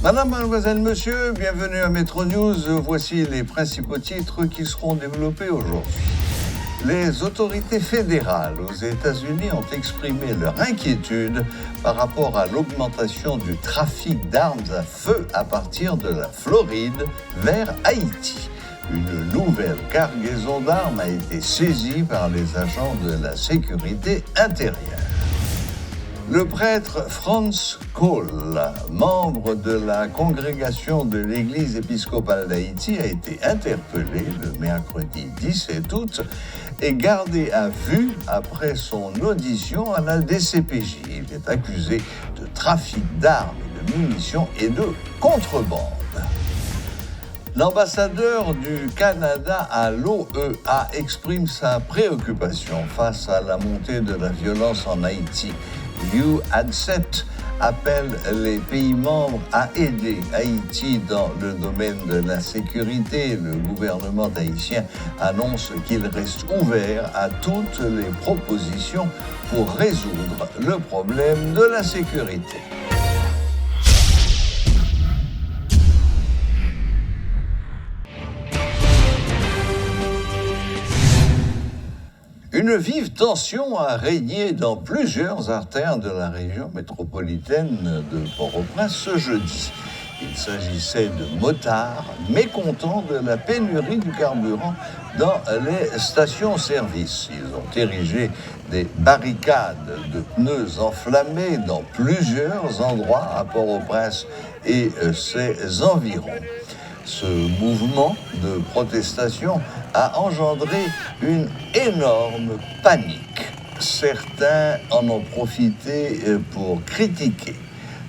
Madame, mademoiselle, monsieur, bienvenue à Metro News. Voici les principaux titres qui seront développés aujourd'hui. Les autorités fédérales aux États-Unis ont exprimé leur inquiétude par rapport à l'augmentation du trafic d'armes à feu à partir de la Floride vers Haïti. Une nouvelle cargaison d'armes a été saisie par les agents de la sécurité intérieure. Le prêtre Franz Cole, membre de la congrégation de l'Église épiscopale d'Haïti, a été interpellé le mercredi 17 août et gardé à vue après son audition à la DCPJ. Il est accusé de trafic d'armes et de munitions et de contrebande. L'ambassadeur du Canada à l'OEA exprime sa préoccupation face à la montée de la violence en Haïti. UADCET appelle les pays membres à aider Haïti dans le domaine de la sécurité. Le gouvernement haïtien annonce qu'il reste ouvert à toutes les propositions pour résoudre le problème de la sécurité. Une vive tension a régné dans plusieurs artères de la région métropolitaine de Port-au-Prince ce jeudi. Il s'agissait de motards mécontents de la pénurie du carburant dans les stations-service. Ils ont érigé des barricades de pneus enflammés dans plusieurs endroits à Port-au-Prince et ses environs. Ce mouvement de protestation a engendré une énorme panique. Certains en ont profité pour critiquer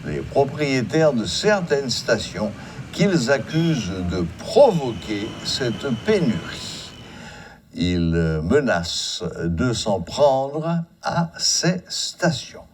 les propriétaires de certaines stations qu'ils accusent de provoquer cette pénurie. Ils menacent de s'en prendre à ces stations.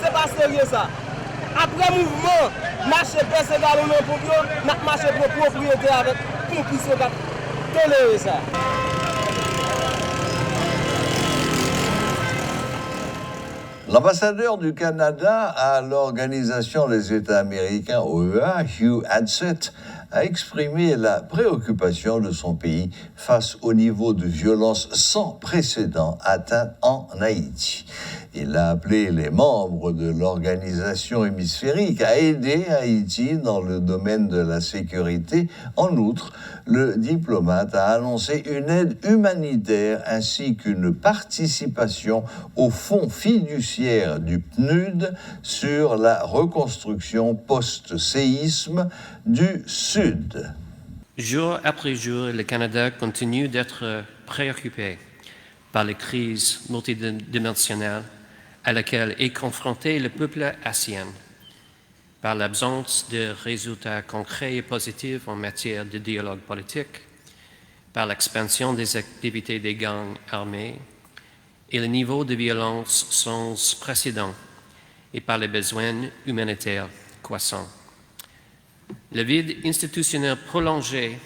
C'est pas sérieux ça. Après mouvement, marché personne dans le pour nous, marché pour propriété avec pour qui se va tolérer ça. L'ambassadeur du Canada à l'Organisation des États américains OEA, UADCET, a exprimé la préoccupation de son pays face au niveau de violence sans précédent atteint en Haïti. Il a appelé les membres de l'organisation hémisphérique à aider Haïti dans le domaine de la sécurité. En outre, le diplomate a annoncé une aide humanitaire ainsi qu'une participation au fonds fiduciaire du PNUD sur la reconstruction post-séisme du Sud. Jour après jour, le Canada continue d'être préoccupé par les crises multidimensionnelles à laquelle est confronté le peuple haïtien, par l'absence de résultats concrets et positifs en matière de dialogue politique, par l'expansion des activités des gangs armés et le niveau de violence sans précédent et par les besoins humanitaires croissants. Le vide institutionnel prolongé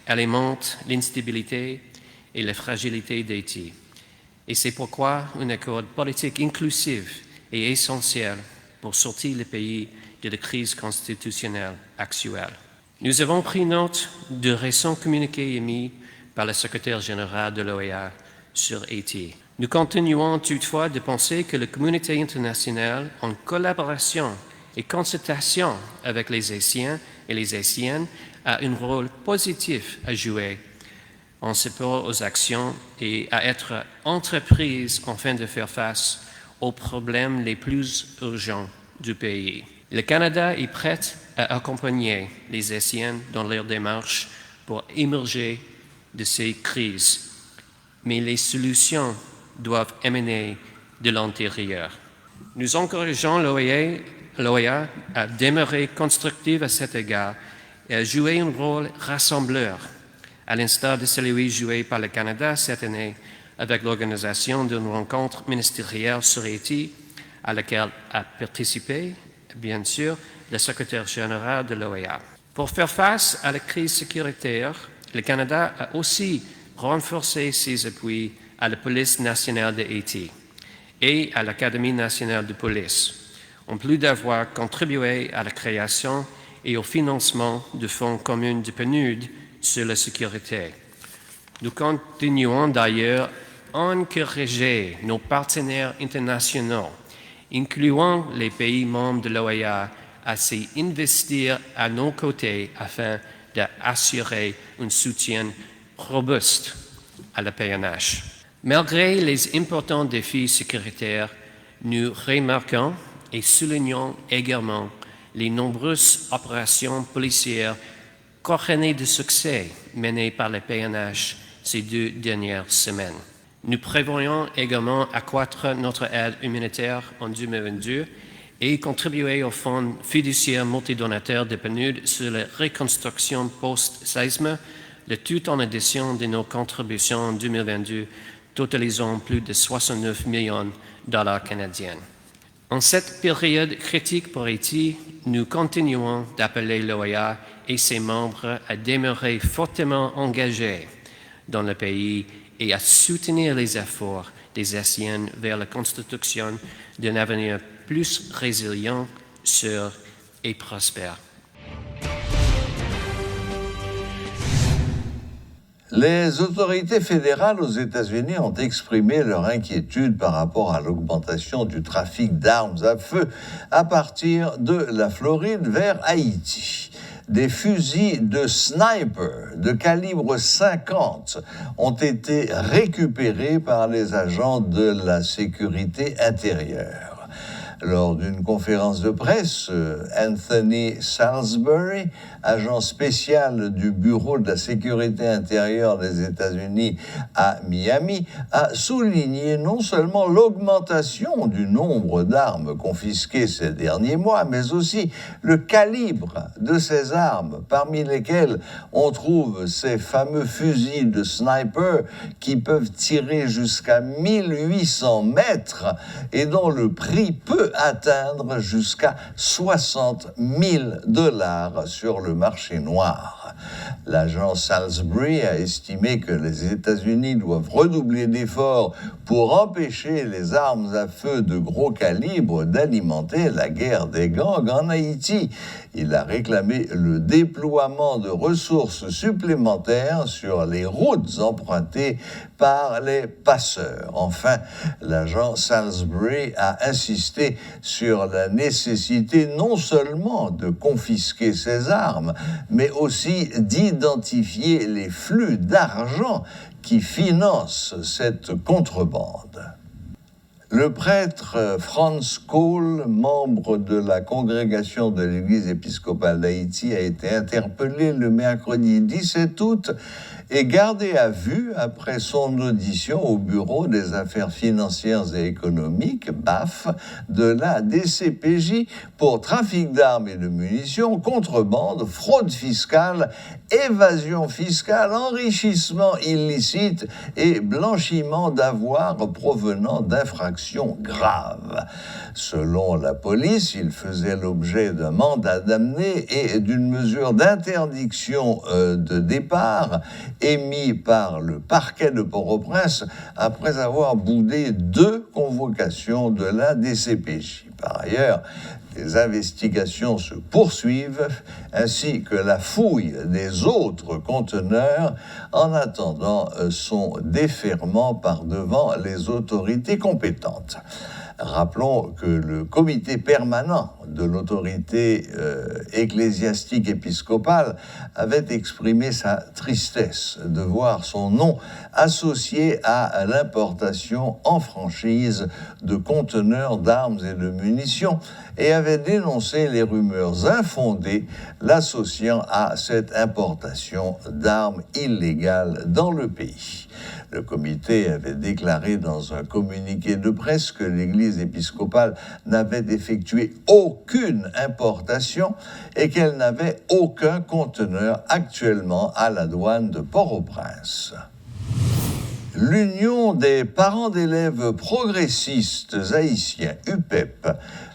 alimente l'instabilité et la fragilité d'Haïti. Et c'est pourquoi un accord politique inclusif est essentiel pour sortir le pays de la crise constitutionnelle actuelle. Nous avons pris note de récents communiqués émis par le secrétaire général de l'OEA sur Haïti. Nous continuons toutefois de penser que la communauté internationale, en collaboration et concertation avec les Haïtiens et les Haïtiennes, a un rôle positif à jouer en support aux actions et à être entreprise afin de faire face aux problèmes les plus urgents du pays. Le Canada est prêt à accompagner les Haïtiens dans leur démarche pour émerger de ces crises, mais les solutions doivent émaner de l'intérieur. Nous encourageons l'OEA l'OEA a demeuré constructive à cet égard et a joué un rôle rassembleur, à l'instar de celui joué par le Canada cette année avec l'organisation d'une rencontre ministérielle sur Haïti à laquelle a participé, bien sûr, le secrétaire général de l'OEA. Pour faire face à la crise sécuritaire, le Canada a aussi renforcé ses appuis à la Police nationale de Haïti et à l'Académie nationale de police, en plus d'avoir contribué à la création et au financement du Fonds commun du PNUD sur la sécurité. Nous continuons d'ailleurs à encourager nos partenaires internationaux, incluant les pays membres de l'OEA, à s'investir à nos côtés afin d'assurer un soutien robuste à la PNH. Malgré les importants défis sécuritaires, nous remarquons et soulignons également les nombreuses opérations policières couronnées de succès menées par la PNH ces 2 dernières semaines. Nous prévoyons également accroître notre aide humanitaire en 2022 et contribuer au Fonds fiduciaire multidonateur de PNUD sur la reconstruction post-séisme, le tout en addition de nos contributions en 2022, totalisant plus de 69 millions de dollars canadiens. En cette période critique pour Haïti, nous continuons d'appeler l'OEA et ses membres à demeurer fortement engagés dans le pays et à soutenir les efforts des Haïtiens vers la construction d'un avenir plus résilient, sûr et prospère. Les autorités fédérales aux États-Unis ont exprimé leur inquiétude par rapport à l'augmentation du trafic d'armes à feu à partir de la Floride vers Haïti. Des fusils de sniper de calibre 50 ont été récupérés par les agents de la sécurité intérieure. Lors d'une conférence de presse, Anthony Salisbury, agent spécial du Bureau de la sécurité intérieure des États-Unis à Miami, a souligné non seulement l'augmentation du nombre d'armes confisquées ces derniers mois, mais aussi le calibre de ces armes, parmi lesquelles on trouve ces fameux fusils de sniper qui peuvent tirer jusqu'à 1800 mètres et dont le prix peut atteindre jusqu'à 60 000 $ sur le marché noir. L'agent Salisbury a estimé que les États-Unis doivent redoubler d'efforts pour empêcher les armes à feu de gros calibre d'alimenter la guerre des gangs en Haïti. Il a réclamé le déploiement de ressources supplémentaires sur les routes empruntées par les passeurs. Enfin, l'agent Salisbury a insisté sur la nécessité non seulement de confisquer ces armes, mais aussi d'identifier les flux d'argent qui financent cette contrebande. Le prêtre Franz Cole, membre de la congrégation de l'Église épiscopale d'Haïti, a été interpellé le mercredi 17 août et gardé à vue après son audition au Bureau des affaires financières et économiques, BAF, de la DCPJ pour trafic d'armes et de munitions, contrebande, fraude fiscale, évasion fiscale, enrichissement illicite et blanchiment d'avoirs provenant d'infractions graves. Selon la police, il faisait l'objet d'un mandat d'amener et d'une mesure d'interdiction de départ émis par le parquet de Port-au-Prince après avoir boudé 2 convocations de la DCPJ. Par ailleurs, les investigations se poursuivent, ainsi que la fouille des autres conteneurs en attendant son déferrement par devant les autorités compétentes. Rappelons que le comité permanent de l'autorité ecclésiastique épiscopale avait exprimé sa tristesse de voir son nom associé à l'importation en franchise de conteneurs d'armes et de munitions et avait dénoncé les rumeurs infondées l'associant à cette importation d'armes illégales dans le pays. Le comité avait déclaré dans un communiqué de presse que l'Église l'Église épiscopale n'avait effectué aucune importation et qu'elle n'avait aucun conteneur actuellement à la douane de Port-au-Prince. L'Union des parents d'élèves progressistes haïtiens, UPEP,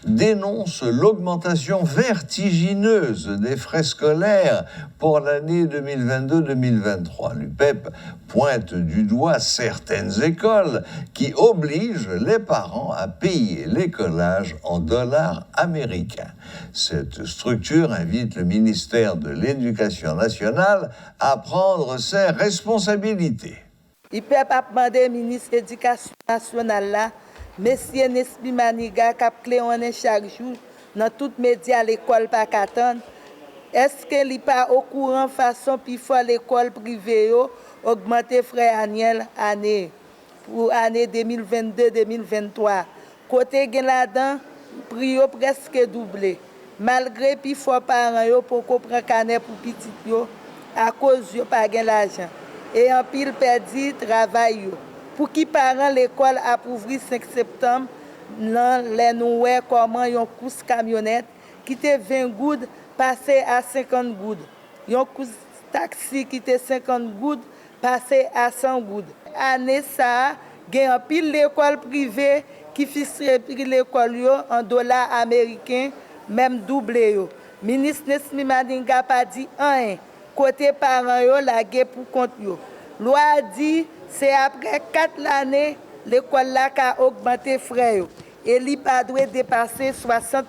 dénonce l'augmentation vertigineuse des frais scolaires pour l'année 2022-2023. L'UPEP pointe du doigt certaines écoles qui obligent les parents à payer l'écolage en dollars américains. Cette structure invite le ministère de l'Éducation nationale à prendre ses responsabilités. Il peut pas demander au ministre de l'Éducation nationale, là, Monsieur Nespi Maniga, qui a clé en chaque jour dans tous les médias à l'école par Catan. Est-ce qu'il n'est pas au courant de façon plus fort l'école privée augmenter frais annuels pour l'année 2022-2023? Côté gen là-dedans, prix presque doublé. Malgré plus fort parents pour comprendre canet pour petit yo à cause de pas gain l'argent. Et en pile perdu travail. Pour qui parents l'école a ouvert 5 septembre, dans les noué comment yon course camionnette qui était 20 goudes passé à 50 goudes. Yon course taxi qui était 50 goudes passé à 100 goudes. Année ça, gen en pile l'école privée qui fixerait l'école en dollars américains, même doublé yo. Ministre Nesmi Mandinga pas dit rien. Côté parents yo la guerre pour compte yo. Loi dit c'est après 4 années l'école là qui a augmenté frais yo et li pas doit dépasser 60%.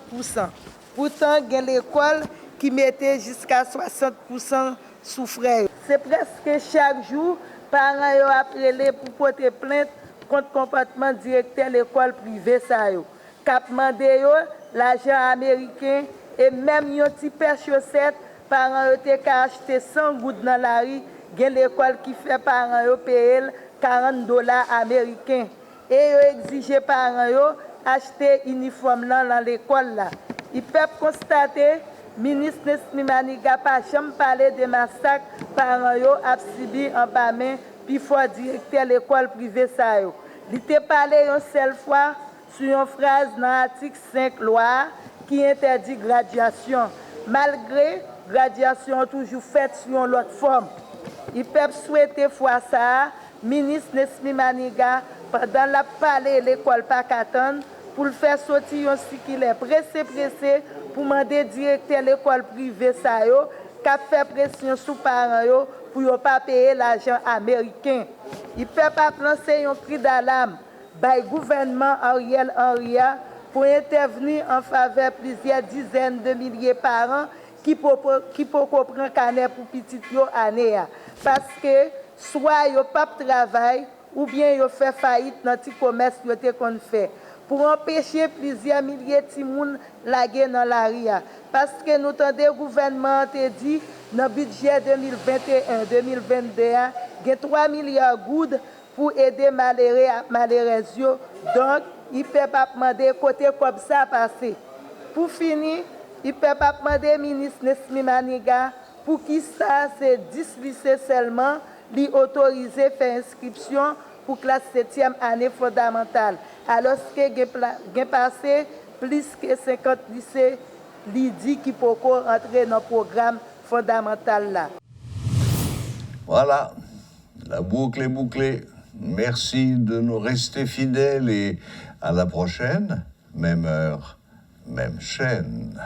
Pourtant gen l'école qui mettait jusqu'à 60% sous frais. C'est presque chaque jour parents yo appelé pour porter plainte contre comportement directeur l'école privée ça yo. Cap mandé yo l'argent américain et même yon petit paire chaussette parents yo te ka acheter 100 gouttes dans la rue, gen l'école qui fait parents yo payer $40 américains et yo exige parents yo acheter uniforme dans l'école là. Ils peuvent constater ministre Nesmi Maniga pas jamais parler de massacre parents yo a subi en bas main puis fort directeur l'école privée ça yo. Il te parlé une seule fois sur une phrase dans l'article 5 loi qui interdit graduation malgré graduation toujours faite sur une autre forme. Ils peuvent souhaiter fois ça, ministre Nesmi Maniga, pendant la parler l'école Pacatan, pour le faire sortir un circulaire pressé pour demander directeur l'école privée ça yo, qu'a fait pression sous parents yo pour ne pas payer l'argent américain. Ils peuvent pas lancer un cri d'alarme par le gouvernement Ariel Henry pour intervenir en faveur de plusieurs dizaines de milliers de parents qui peut comprendre canet pour petit yo année parce que soit yo pas travail ou bien yo fait faillite dans petit commerce yo te kon fait pour empêcher plusieurs milliers de timoun laguer dans la ria parce que nous tendez gouvernement te dit dans budget 2021-2022 gen 3 milliards goudes pour aider malheureux yo donc il peut pas demander côté comme ça passer pour finir. Il ne peut pas demander au ministre Nesmi Maniga pour qui ça, c'est 10 lycées seulement, lui autoriser à faire inscription pour classe 7e année fondamentale. Alors que j'ai passé plus que 50 lycées, lui dit qu'il peut entrer dans le programme fondamental là. Voilà, la boucle est bouclée. Merci de nous rester fidèles et à la prochaine, même heure, même chaîne.